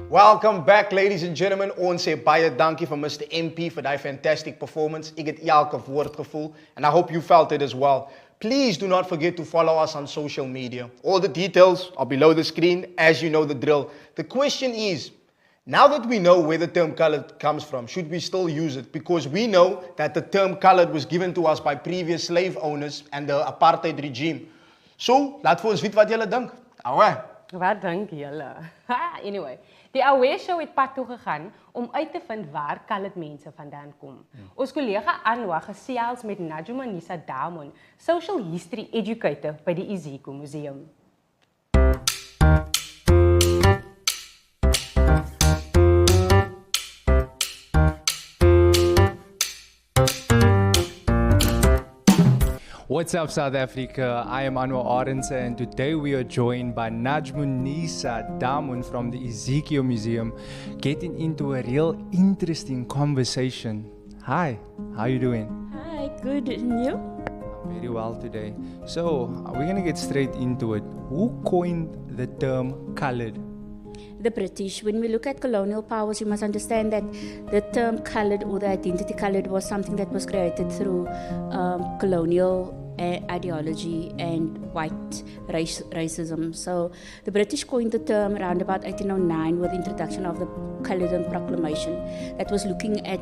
Welcome back, ladies and gentlemen. Ons sê baie dankie vir Mr. MP for that fantastic performance. Ek het elke woord gevoel, and I hope you felt it as well. Please do not forget to follow us on social media. All the details are below the screen, as you know the drill. The question is, now that we know where the term colored comes from, should we still use it? Because we know that the term colored was given to us by previous slave owners and the apartheid regime. So, laat vir ons weet wat julle dink. Aweh. Wat dink julle? Anyway, die Aweh show het pad toe gegaan om uit te vind waar colored mense vandaan kom. Ons kollega Anwar gesels met Sg2, social history educator by die Sg2 museum. What's up, South Africa? I am Anwar Arendse, and today we are joined by Sg2 from the Sg2 Museum, getting into a real interesting conversation. Hi, how you doing? Hi, good, and you? I'm very well today. So, we're gonna get straight into it. Who coined the term colored? The British. When we look at colonial powers, you must understand that the term colored or the identity colored was something that was created through colonial ideology and white racism. So the British coined the term around about 1809 with the introduction of the Caledonian Proclamation that was looking at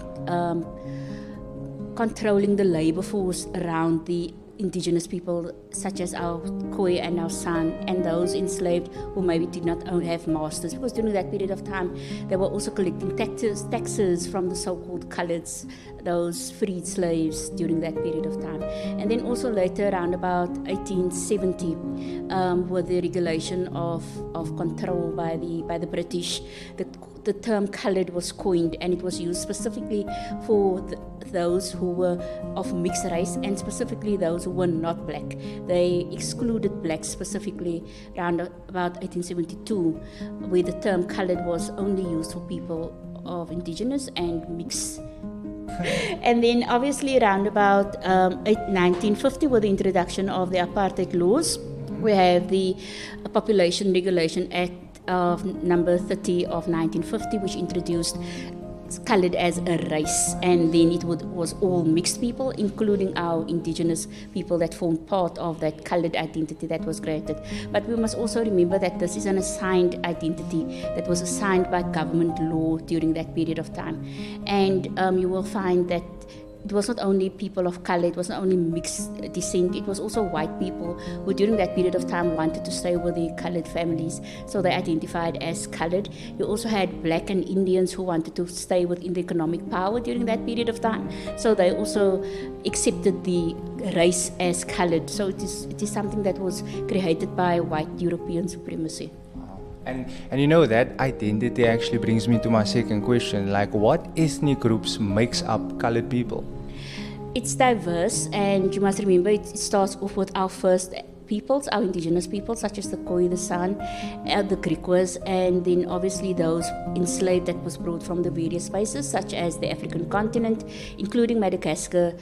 controlling the labor force around the indigenous people such as our Khoi and our San and those enslaved who maybe did not have masters, because during that period of time they were also collecting taxes from the so-called coloreds, those freed slaves during that period of time. And then also later around about 1870 with the regulation of control by the British, the term colored was coined, and it was used specifically for those who were of mixed race and specifically those who were not black. They excluded blacks specifically around about 1872, where the term colored was only used for people of indigenous and mixed. And then obviously around about 1950 with the introduction of the apartheid laws, we have the Population Regulation Act of number 30 of 1950, which introduced colored as a race, and then it was all mixed people, including our indigenous people that formed part of that colored identity that was created. But we must also remember that this is an assigned identity that was assigned by government law during that period of time. And you will find that it was not only people of color, it was not only mixed descent, it was also white people who during that period of time wanted to stay with the colored families, so they identified as colored. You also had black and Indians who wanted to stay within the economic power during that period of time, so they also accepted the race as colored. So it is something that was created by white European supremacy. And you know, that identity actually brings me to my second question, like what ethnic groups makes up colored people? It's diverse, and you must remember it starts off with our first peoples, our indigenous peoples, such as the Khoi, the San, the Griquas, and then obviously those enslaved that was brought from the various spaces, such as the African continent, including Madagascar,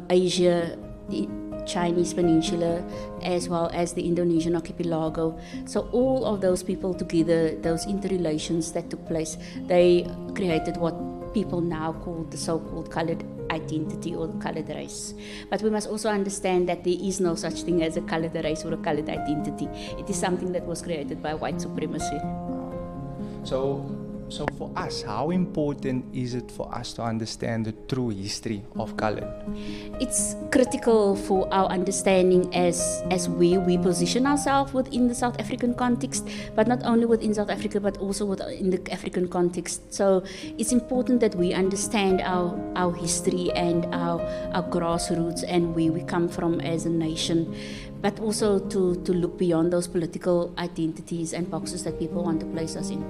Asia, the Chinese peninsula, as well as the Indonesian archipelago. So all of those people together, those interrelations that took place, they created what people now call the so-called colored identity or the colored race. But we must also understand that there is no such thing as a colored race or a colored identity. It is something that was created by white supremacy. So for us, how important is it for us to understand the true history of color? It's critical for our understanding as we position ourselves within the South African context, but not only within South Africa, but also within the African context. So it's important that we understand our history and our grassroots and where we come from as a nation, but also to look beyond those political identities and boxes that people want to place us in.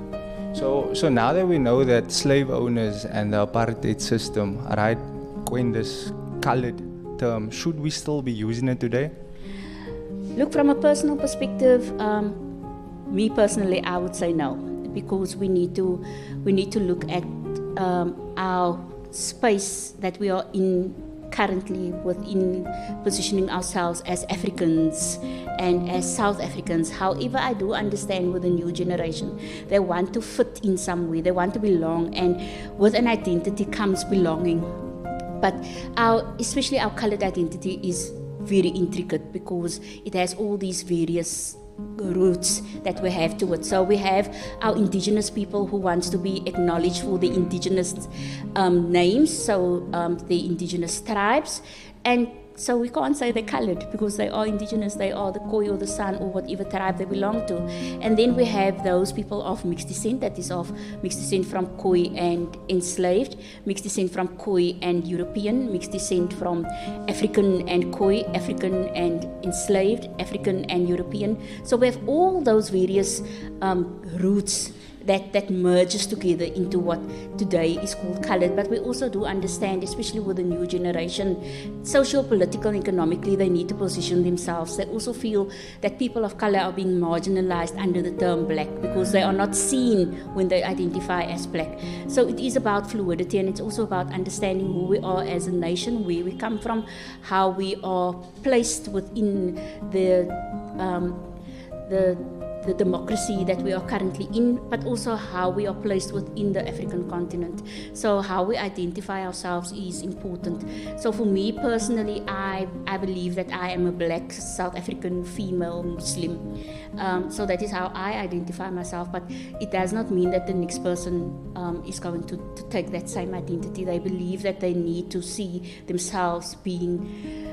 So now that we know that slave owners and the apartheid system, right, coined this colored term, should we still be using it today? Look, from a personal perspective, me personally, I would say no, because we need to look at our space that we are in currently within positioning ourselves as Africans and as South Africans. However, I do understand with the new generation, they want to fit in some way, they want to belong, and with an identity comes belonging. But especially our colored identity is very intricate because it has all these various roots that we have to it. So we have our indigenous people who wants to be acknowledged for the indigenous names, so the indigenous tribes, and so we can't say they're colored because they are indigenous, they are the Khoi or the San or whatever tribe they belong to. And then we have those people of mixed descent, that is of mixed descent from Khoi and enslaved, mixed descent from Khoi and European, mixed descent from African and Khoi, African and enslaved, African and European. So we have all those various roots that merges together into what today is called colored. But we also do understand, especially with the new generation, social, political, and economically, they need to position themselves. They also feel that people of color are being marginalized under the term black because they are not seen when they identify as black. So it is about fluidity, and it's also about understanding who we are as a nation, where we come from, how we are placed within the democracy that we are currently in, but also how we are placed within the African continent. So how we identify ourselves is important. So for me personally, I believe that I am a black South African female Muslim. So that is how I identify myself, but it does not mean that the next person is going to take that same identity. They believe that they need to see themselves being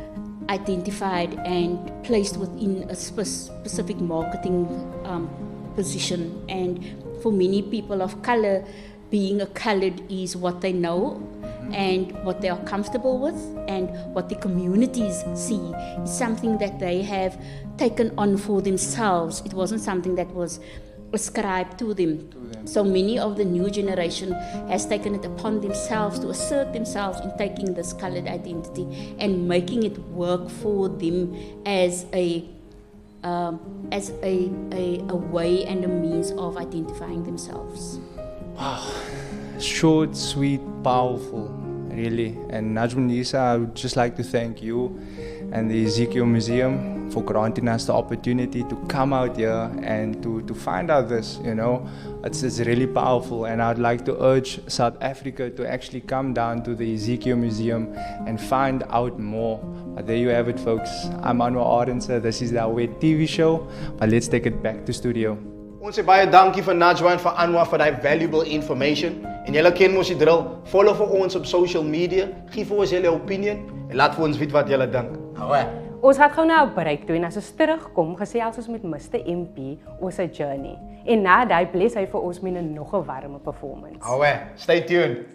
identified and placed within a specific marketing position. And for many people of color, being a colored is what they know and what they are comfortable with and what the communities see. It's something that they have taken on for themselves. It wasn't something that was ascribed to them. So many of the new generation has taken it upon themselves to assert themselves in taking this colored identity and making it work for them as a way and a means of identifying themselves. Wow, short, sweet, powerful, really. And Najmunisa, I would just like to thank you and the Sg2 Museum for granting us the opportunity to come out here and to find out this, you know. It's really powerful, and I'd like to urge South Africa to actually come down to the Sg2 Museum and find out more. But there you have it, folks. I'm Anwar Arendse. This is the Aweh TV show, but let's take it back to studio. Ons sê baie dankie vir Najwa en vir Anwar vir daai valuable information. En julle ken mos die drill. Follow vir ons op social media. Gee vir ons julle opinion en laat vir ons weet wat julle dink. Aweh. Ons gaan gou na 'n break toe en as ons terugkom, gesels ons met Mr MP oor sy journey. En na daai bless hy vir ons met 'n nog 'n warme performance. Aweh, stay tuned.